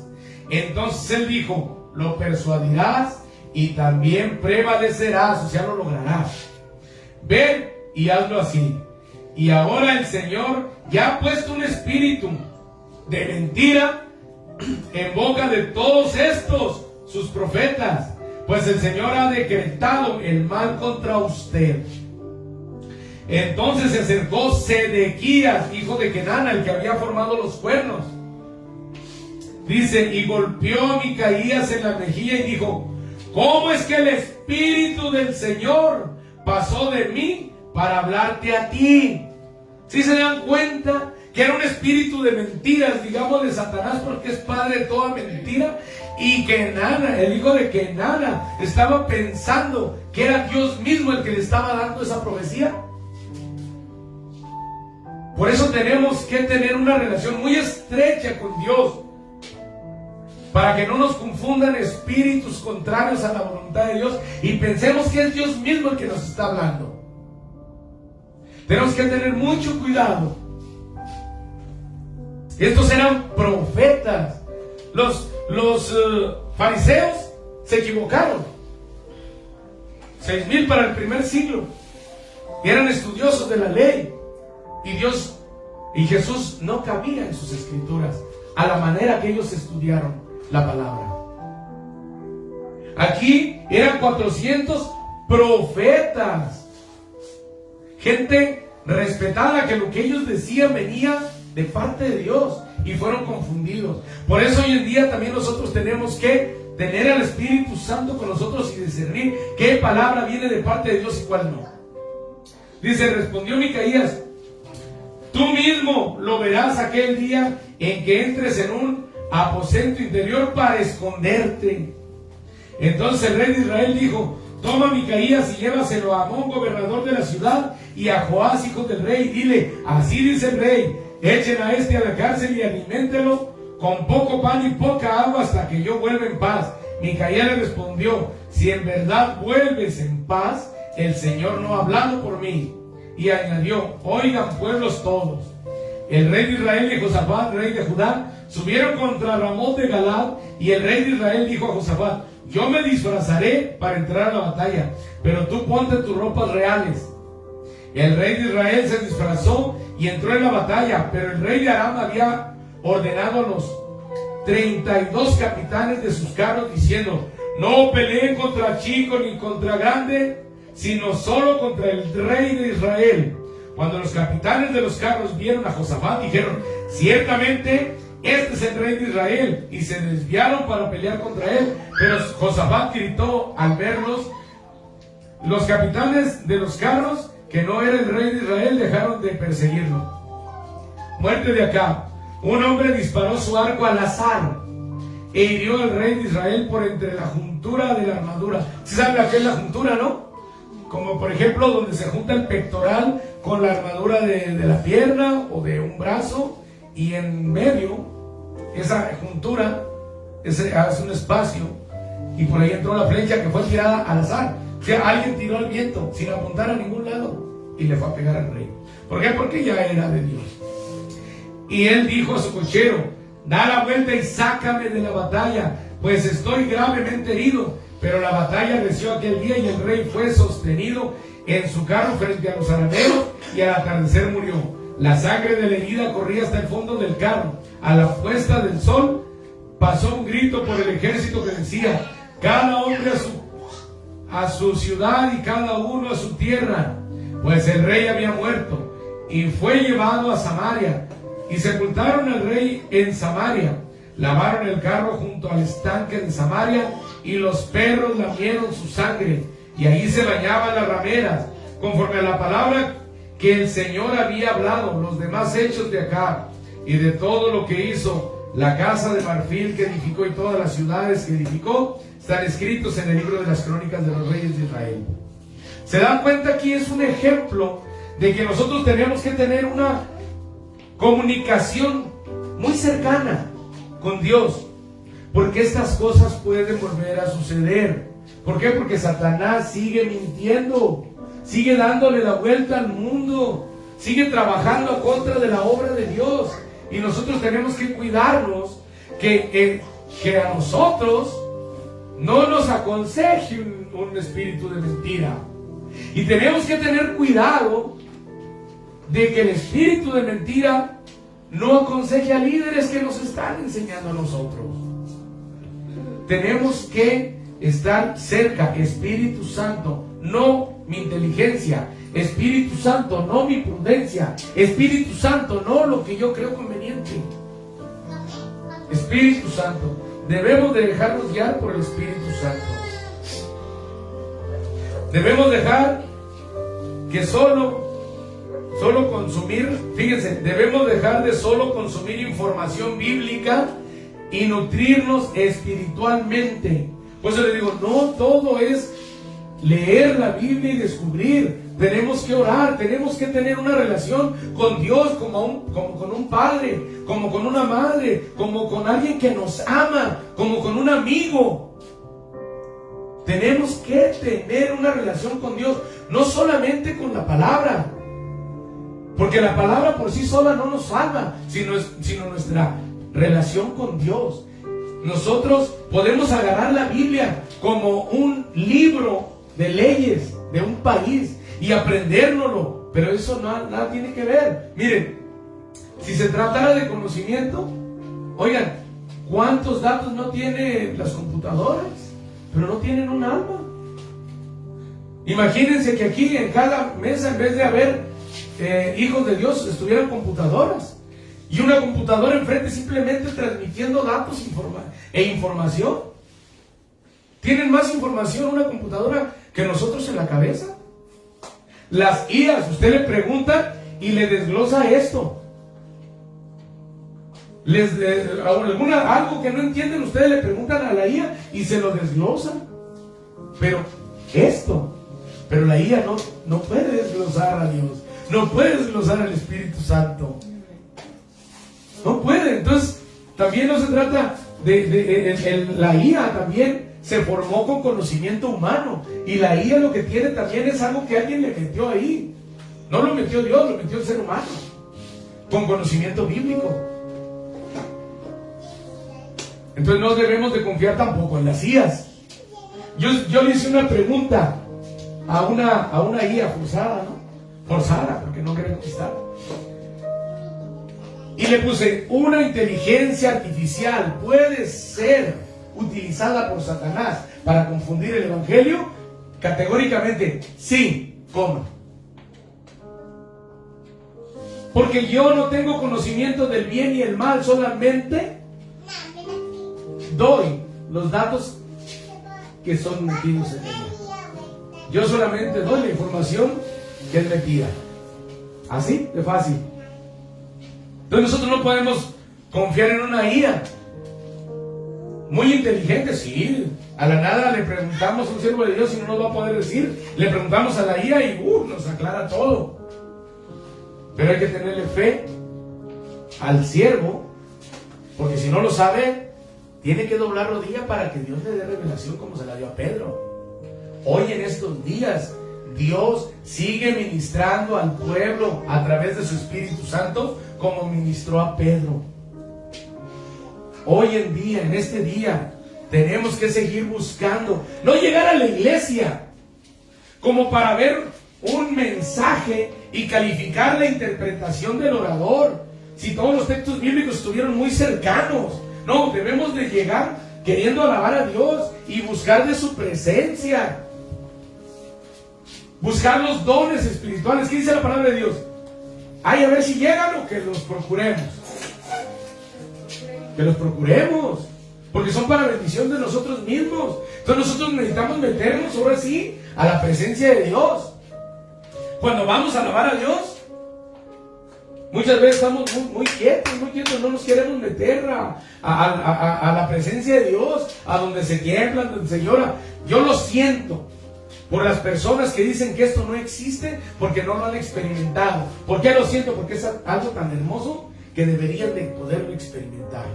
Entonces él dijo: lo persuadirás y también prevalecerás, o sea, lo lograrás. Ven y hazlo así. Y ahora el Señor ya ha puesto un espíritu de mentira en boca de todos estos sus profetas, pues el Señor ha decretado el mal contra usted. Entonces se acercó Sedequías, hijo de Kenana, el que había formado los cuernos. Dice: y golpeó a Micaías en la mejilla y dijo: ¿cómo es que el espíritu del Señor pasó de mí para hablarte a ti? ¿Sí se dan cuenta que era un espíritu de mentiras, digamos de Satanás, porque es padre de toda mentira? Y Kenana, el hijo de Kenana, estaba pensando que era Dios mismo el que le estaba dando esa profecía. Por eso tenemos que tener una relación muy estrecha con Dios, para que no nos confundan espíritus contrarios a la voluntad de Dios y pensemos que es Dios mismo el que nos está hablando. Tenemos que tener mucho cuidado. Estos eran profetas. Los fariseos se equivocaron. 6,000 para el primer siglo. Eran estudiosos de la ley. Y Jesús no cabía en sus escrituras a la manera que ellos estudiaron la palabra. Aquí eran 400 profetas. Gente respetada, que lo que ellos decían venía de parte de Dios, y fueron confundidos. Por eso hoy en día también nosotros tenemos que tener al Espíritu Santo con nosotros y discernir qué palabra viene de parte de Dios y cuál no. Dice, respondió Micaías: tú mismo lo verás aquel día en que entres en un aposento interior para esconderte. Entonces el rey de Israel dijo: toma a Micaías y llévaselo a Amón, gobernador de la ciudad, y a Joás, hijo del rey, y dile: así dice el rey, echen a este a la cárcel y aliméntelo con poco pan y poca agua hasta que yo vuelva en paz. Micaías le respondió: si en verdad vuelves en paz, el Señor no ha hablado por mí. Y añadió: oigan, pueblos todos. El rey de Israel y Josafat, rey de Judá, subieron contra Ramot de Galad, y el rey de Israel dijo a Josafat: yo me disfrazaré para entrar a la batalla, pero tú ponte tus ropas reales. El rey de Israel se disfrazó y entró en la batalla, pero el rey de Aram había ordenado a los 32 capitanes de sus carros, diciendo: no peleen contra chico ni contra grande, sino solo contra el rey de Israel. Cuando los capitanes de los carros vieron a Josafat, dijeron: ciertamente este es el rey de Israel, y se desviaron para pelear contra él. Pero Josafat gritó al verlos. Los capitanes de los carros, que no era el rey de Israel, dejaron de perseguirlo. Muerte de Acab. Un hombre disparó su arco al azar e hirió al rey de Israel por entre la juntura de la armadura. ¿Sí saben lo que es la juntura, no? Como por ejemplo donde se junta el pectoral con la armadura de la pierna o de un brazo, y en medio esa juntura hace un espacio, y por ahí entró la flecha que fue tirada al azar. O sea, alguien tiró al viento sin apuntar a ningún lado y le fue a pegar al rey. ¿Por qué? Porque ya era de Dios. Y él dijo a su cochero: da la vuelta y sácame de la batalla, pues estoy gravemente herido. Pero la batalla reció aquel día, y el rey fue sostenido en su carro frente a los arameos, y al atardecer murió. La sangre de la herida corría hasta el fondo del carro. A la puesta del sol pasó un grito por el ejército que decía: cada hombre a su ciudad y cada uno a su tierra, pues el rey había muerto. Y fue llevado a Samaria, y sepultaron al rey en Samaria. Lavaron el carro junto al estanque de Samaria, y los perros lamieron su sangre, y ahí se bañaban las rameras, conforme a la palabra que el Señor había hablado. Los demás hechos de Acab y de todo lo que hizo, la casa de marfil que edificó y todas las ciudades que edificó, están escritos en el libro de las crónicas de los reyes de Israel. ¿Se dan cuenta? Aquí es un ejemplo de que nosotros tenemos que tener una comunicación muy cercana con Dios, porque estas cosas pueden volver a suceder. ¿Por qué? Porque Satanás sigue mintiendo, sigue dándole la vuelta al mundo, sigue trabajando a contra de la obra de Dios, y nosotros tenemos que cuidarnos que a nosotros no nos aconseje un espíritu de mentira. Y tenemos que tener cuidado de que el espíritu de mentira no aconseje a líderes que nos están enseñando a nosotros. Tenemos que estar cerca. Espíritu Santo, no mi inteligencia. Espíritu Santo, no mi prudencia. Espíritu Santo, no lo que yo creo conveniente. Espíritu Santo, debemos de dejarnos guiar por el Espíritu Santo. Debemos dejar que solo consumir, fíjense, debemos dejar de solo consumir información bíblica y nutrirnos espiritualmente. Por eso le digo, no todo es leer la Biblia y descubrir. Tenemos que orar, tenemos que tener una relación con Dios como con un padre, como con una madre, como con alguien que nos ama, como con un amigo. Tenemos que tener una relación con Dios, no solamente con la palabra, porque la palabra por sí sola no nos salva, sino nuestra relación con Dios. Nosotros podemos agarrar la Biblia como un libro de leyes de un país y aprendérnoslo, pero eso nada tiene que ver. Miren, si se tratara de conocimiento, oigan, ¿cuántos datos no tienen las computadoras? Pero no tienen un alma. Imagínense que aquí en cada mesa, en vez de haber hijos de Dios, estuvieran computadoras, y una computadora enfrente simplemente transmitiendo datos e información. ¿Tienen más información una computadora que nosotros en la cabeza? Las IAs, usted le pregunta y le desglosa esto. Algo que no entienden, ustedes le preguntan a la IA y se lo desglosan. Pero la IA no puede desglosar a Dios, no puede desglosar al Espíritu Santo. No puede. Entonces, también no se trata la IA también se formó con conocimiento humano. Y la IA lo que tiene también es algo que alguien le metió ahí. No lo metió Dios, lo metió el ser humano. Con conocimiento bíblico. Entonces no debemos de confiar tampoco en las IAs. Yo le hice una pregunta a una IA forzada, ¿no? Forzada, porque no quería contestar. Y le puse, ¿una inteligencia artificial puede ser utilizada por Satanás para confundir el evangelio? Categóricamente, sí, coma. Porque yo no tengo conocimiento del bien y el mal, solamente doy los datos que son metidos en ella. Yo solamente doy la información que él me pida. Así de fácil. Entonces nosotros no podemos confiar en una IA. Muy inteligente, sí. A la nada le preguntamos a un siervo de Dios y no nos va a poder decir. Le preguntamos a la IA y nos aclara todo. Pero hay que tenerle fe al siervo, porque si no lo sabe, tiene que doblar rodilla para que Dios le dé revelación como se la dio a Pedro. Hoy en estos días, Dios sigue ministrando al pueblo a través de su Espíritu Santo como ministró a Pedro. Hoy en día, en este día, tenemos que seguir buscando, no llegar a la iglesia como para ver un mensaje y calificar la interpretación del orador, si todos los textos bíblicos estuvieron muy cercanos. No, debemos de llegar queriendo alabar a Dios y buscar de su presencia, buscar los dones espirituales. ¿Qué dice la palabra de Dios? Ay, a ver si llegan o que los procuremos. Que los procuremos, porque son para bendición de nosotros mismos. Entonces nosotros necesitamos meternos ahora sí a la presencia de Dios. Cuando vamos a alabar a Dios, muchas veces estamos muy quietos, no nos queremos meter a la presencia de Dios, a donde se tiembla, donde se llora. Yo lo siento por las personas que dicen que esto no existe porque no lo han experimentado. ¿Por qué lo siento? Porque es algo tan hermoso que deberían de poderlo experimentar.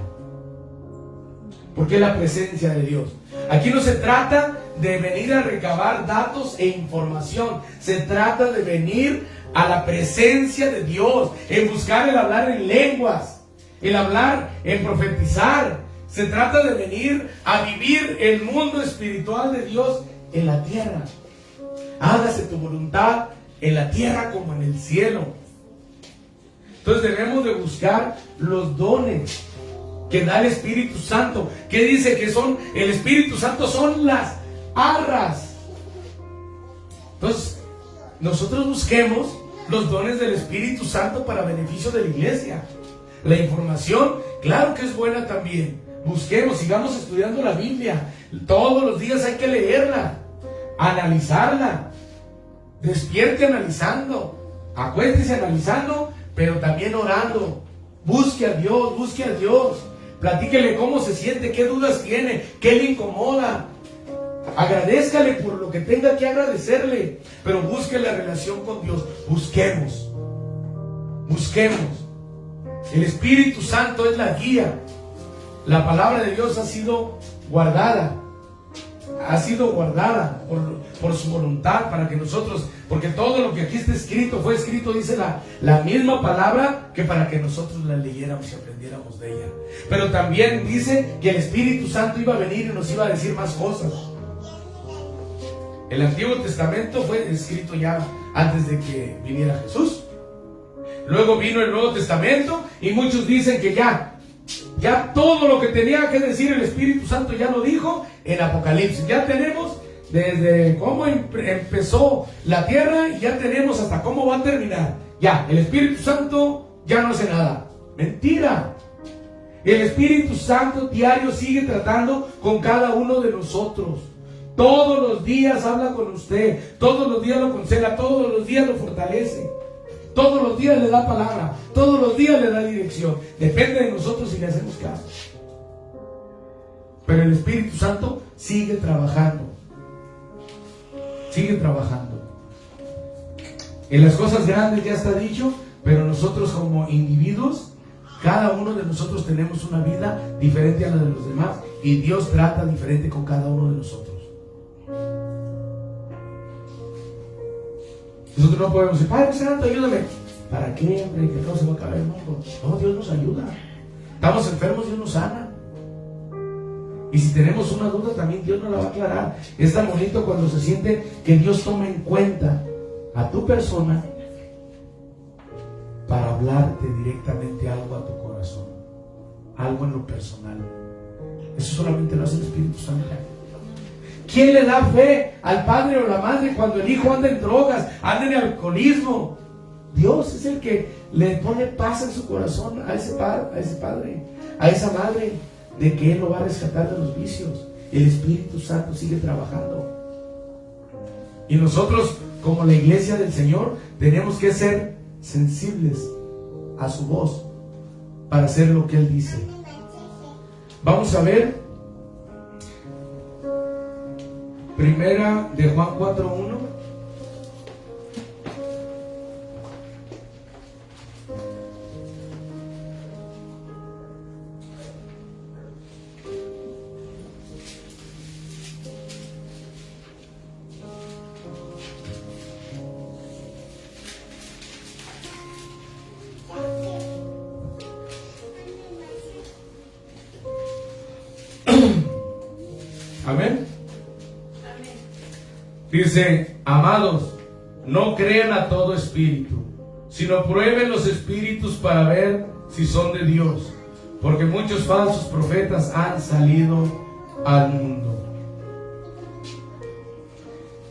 Porque es la presencia de Dios. Aquí no se trata de venir a recabar datos e información. Se trata de venir a la presencia de Dios, en buscar el hablar en lenguas, el hablar en profetizar. Se trata de venir a vivir el mundo espiritual de Dios en la tierra. Hágase tu voluntad en la tierra como en el cielo. Entonces debemos de buscar los dones que da el Espíritu Santo. ¿Qué dice que son? El Espíritu Santo son las arras. Entonces nosotros busquemos los dones del Espíritu Santo para beneficio de la iglesia. La información, claro que es buena también. Busquemos, sigamos estudiando la Biblia. Todos los días hay que leerla, analizarla. Despierte analizando, acuéstese analizando, pero también orando. Busque a Dios, platíquele cómo se siente, qué dudas tiene, qué le incomoda. Agradézcale por lo que tenga que agradecerle, pero busque la relación con Dios. Busquemos. El Espíritu Santo es la guía. La palabra de Dios ha sido guardada por su voluntad para que nosotros, porque todo lo que aquí está escrito fue escrito, dice la misma palabra, que para que nosotros la leyéramos y aprendiéramos de ella. Pero también dice que el Espíritu Santo iba a venir y nos iba a decir más cosas. El Antiguo Testamento fue escrito ya antes de que viniera Jesús. Luego vino el Nuevo Testamento y muchos dicen que ya todo lo que tenía que decir el Espíritu Santo ya lo dijo en Apocalipsis. Ya tenemos desde cómo empezó la tierra y ya tenemos hasta cómo va a terminar. Ya, el Espíritu Santo ya no hace nada. Mentira. El Espíritu Santo diario sigue tratando con cada uno de nosotros. Todos los días habla con usted, todos los días lo consuela, todos los días lo fortalece, todos los días le da palabra, todos los días le da dirección. Depende de nosotros si le hacemos caso. Pero el Espíritu Santo sigue trabajando. Sigue trabajando. En las cosas grandes ya está dicho, pero nosotros como individuos, cada uno de nosotros tenemos una vida diferente a la de los demás y Dios trata diferente con cada uno de nosotros. Nosotros no podemos decir, Padre Santo, ayúdame. ¿Para qué, hombre? Que no se va a acabar el mundo. No, Dios nos ayuda. Estamos enfermos, Dios nos sana. Y si tenemos una duda, también Dios nos la va a aclarar. Es tan bonito cuando se siente que Dios toma en cuenta a tu persona para hablarte directamente algo a tu corazón, algo en lo personal. Eso solamente lo hace el Espíritu Santo. ¿Quién le da fe al padre o la madre cuando el hijo anda en drogas, anda en alcoholismo? Dios es el que le pone paz en su corazón a ese padre, a esa madre, de que Él lo va a rescatar de los vicios. El Espíritu Santo sigue trabajando. Y nosotros, como la iglesia del Señor, tenemos que ser sensibles a su voz para hacer lo que Él dice. Vamos a ver Primera de Juan 4:1. Amén. Dice, amados, no crean a todo espíritu, sino prueben los espíritus para ver si son de Dios, porque muchos falsos profetas han salido al mundo.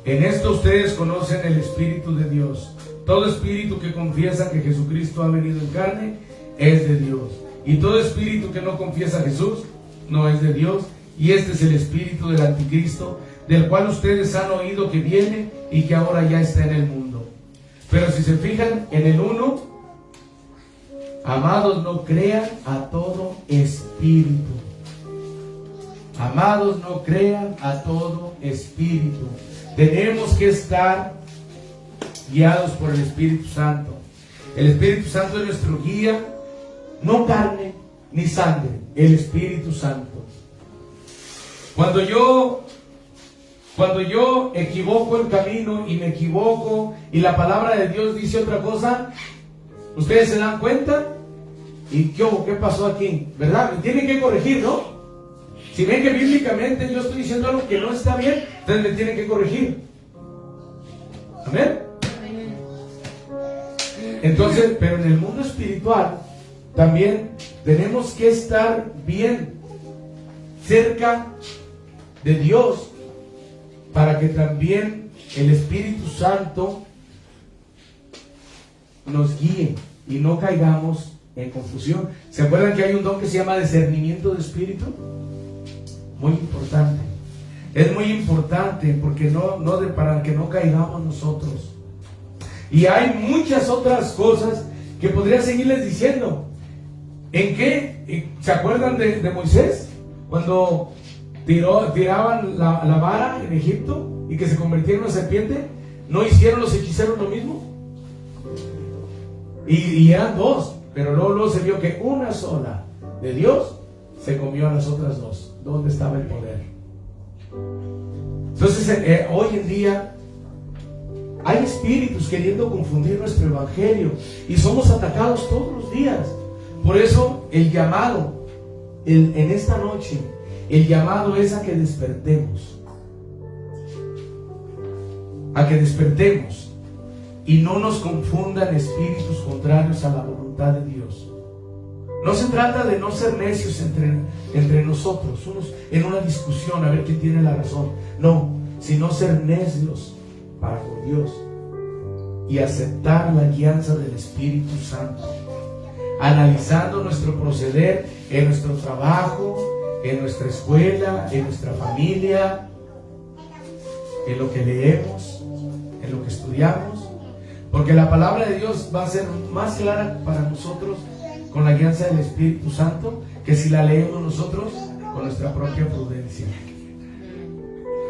En esto ustedes conocen el Espíritu de Dios. Todo espíritu que confiesa que Jesucristo ha venido en carne es de Dios. Y todo espíritu que no confiesa a Jesús no es de Dios. Y este es el espíritu del anticristo, del cual ustedes han oído que viene y que ahora ya está en el mundo. Pero si se fijan en el 1, amados, no crean a todo espíritu. Amados, no crean a todo espíritu. Tenemos que estar guiados por el Espíritu Santo. El Espíritu Santo es nuestro guía, no carne ni sangre, el Espíritu Santo. Cuando yo equivoco el camino y me equivoco y la palabra de Dios dice otra cosa, ustedes se dan cuenta y ¿qué pasó aquí? ¿Verdad? Me tienen que corregir, ¿no? Si ven que bíblicamente yo estoy diciendo algo que no está bien, entonces me tienen que corregir. ¿Amén? Entonces, pero en el mundo espiritual también tenemos que estar bien cerca de Dios para que también el Espíritu Santo nos guíe y no caigamos en confusión. ¿Se acuerdan que hay un don que se llama discernimiento de espíritu? Muy importante. Es muy importante porque para que no caigamos nosotros. Y hay muchas otras cosas que podría seguirles diciendo. ¿En qué? ¿Se acuerdan de Moisés? Cuando tiraban la vara en Egipto y que se convirtió en una serpiente. ¿No hicieron los hechiceros lo mismo? Y eran dos, pero luego se vio que una sola de Dios se comió a las otras dos. ¿Dónde estaba el poder? Entonces hoy en día hay espíritus queriendo confundir nuestro evangelio y somos atacados todos los días. Por eso el llamado en esta noche, el llamado es a que despertemos. A que despertemos y no nos confundan espíritus contrarios a la voluntad de Dios. No se trata de no ser necios entre nosotros, unos en una discusión a ver quién tiene la razón. No, sino ser necios para con Dios y aceptar la guianza del Espíritu Santo, analizando nuestro proceder en nuestro trabajo, en nuestra escuela, en nuestra familia, en lo que leemos, en lo que estudiamos, porque la palabra de Dios va a ser más clara para nosotros con la guianza del Espíritu Santo que si la leemos nosotros con nuestra propia prudencia.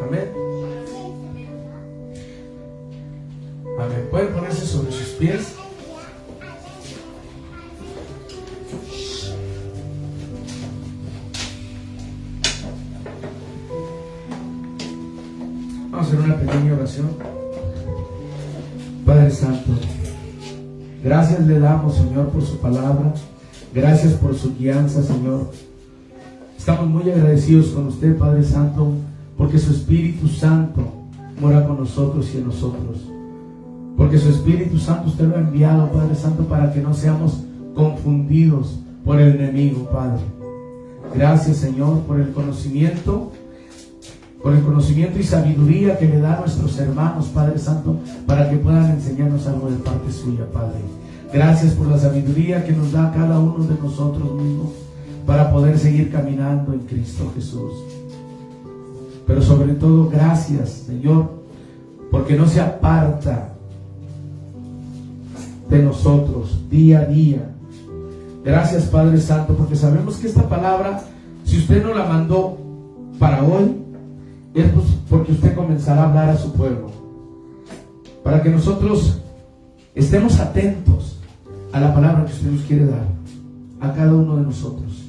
Amén. Amén. Pueden ponerse sobre sus pies. Vamos a hacer una pequeña oración. Padre Santo, gracias le damos, Señor, por su palabra. Gracias por su guianza, Señor. Estamos muy agradecidos con usted, Padre Santo, porque su Espíritu Santo mora con nosotros y en nosotros. Porque su Espíritu Santo usted lo ha enviado, Padre Santo, para que no seamos confundidos por el enemigo, Padre. Gracias, Señor, por el conocimiento y sabiduría que le da a nuestros hermanos, Padre Santo, para que puedan enseñarnos algo de parte suya, Padre. Gracias por la sabiduría que nos da cada uno de nosotros mismos para poder seguir caminando en Cristo Jesús. Pero sobre todo, gracias, Señor, porque no se aparta de nosotros día a día. Gracias, Padre Santo, porque sabemos que esta palabra, si usted no la mandó para hoy, es porque usted comenzará a hablar a su pueblo, para que nosotros estemos atentos a la palabra que usted nos quiere dar a cada uno de nosotros.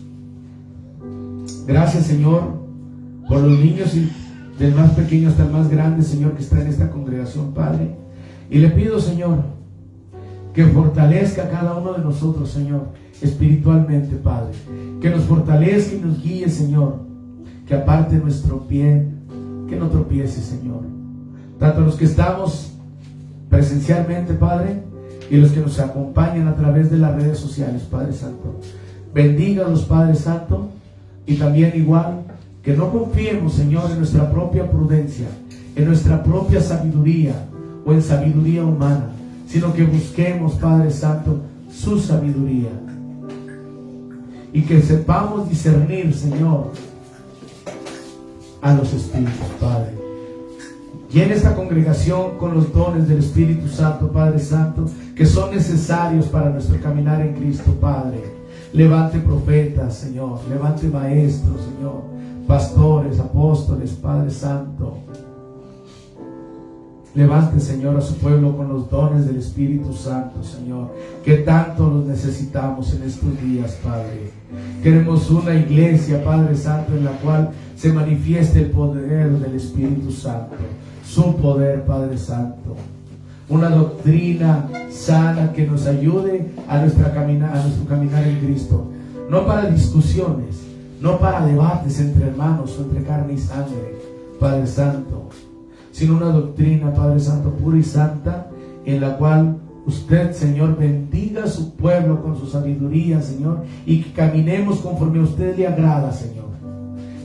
Gracias, Señor, por los niños y del más pequeño hasta el más grande, Señor, que está en esta congregación, Padre. Y le pido, Señor, que fortalezca a cada uno de nosotros, Señor, espiritualmente, Padre. Que nos fortalezca y nos guíe, Señor. Que aparte nuestro pie, que no tropiece, Señor. Tanto los que estamos presencialmente, Padre, y los que nos acompañan a través de las redes sociales, Padre Santo. Bendígalos, Padre Santo, y también igual que no confiemos, Señor, en nuestra propia prudencia, en nuestra propia sabiduría o en sabiduría humana, sino que busquemos, Padre Santo, su sabiduría, y que sepamos discernir, Señor, a los espíritus, Padre. Llena esta congregación con los dones del Espíritu Santo, Padre Santo, que son necesarios para nuestro caminar en Cristo, Padre. Levante profetas, Señor. Levante maestros, Señor. Pastores, apóstoles, Padre Santo. Levante, Señor, a su pueblo con los dones del Espíritu Santo, Señor, que tanto los necesitamos en estos días, Padre. Queremos una iglesia, Padre Santo, en la cual se manifieste el poder del Espíritu Santo, su poder, Padre Santo. Una doctrina sana que nos ayude a nuestro caminar en Cristo. No para discusiones, no para debates entre hermanos o entre carne y sangre, Padre Santo, sino una doctrina, Padre Santo, pura y santa, en la cual usted, Señor, bendiga a su pueblo con su sabiduría, Señor, y que caminemos conforme a usted le agrada, Señor.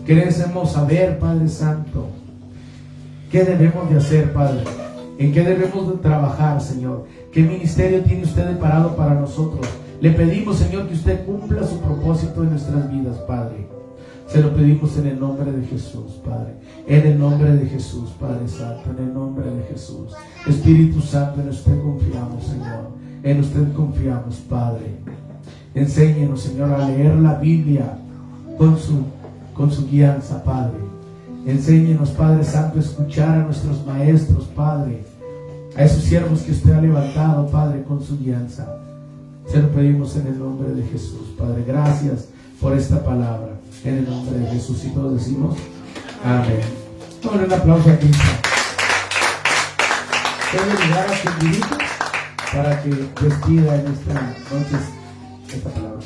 Queremos saber, Padre Santo, qué debemos de hacer, Padre, en qué debemos de trabajar, Señor, qué ministerio tiene usted preparado para nosotros. Le pedimos, Señor, que usted cumpla su propósito en nuestras vidas, Padre. Se lo pedimos en el nombre de Jesús, Padre. En el nombre de Jesús, Padre Santo. En el nombre de Jesús. Espíritu Santo, en usted confiamos, Señor. En usted confiamos, Padre. Enséñenos, Señor, a leer la Biblia con su guianza, Padre. Enséñenos, Padre Santo, a escuchar a nuestros maestros, Padre. A esos siervos que usted ha levantado, Padre, con su guianza. Se lo pedimos en el nombre de Jesús, Padre. Gracias por esta palabra. En el nombre de Jesús, y todos decimos amén. Bueno, un aplauso a Cristo. Puede llegar a su dirito para que despida en esta noche esta palabra.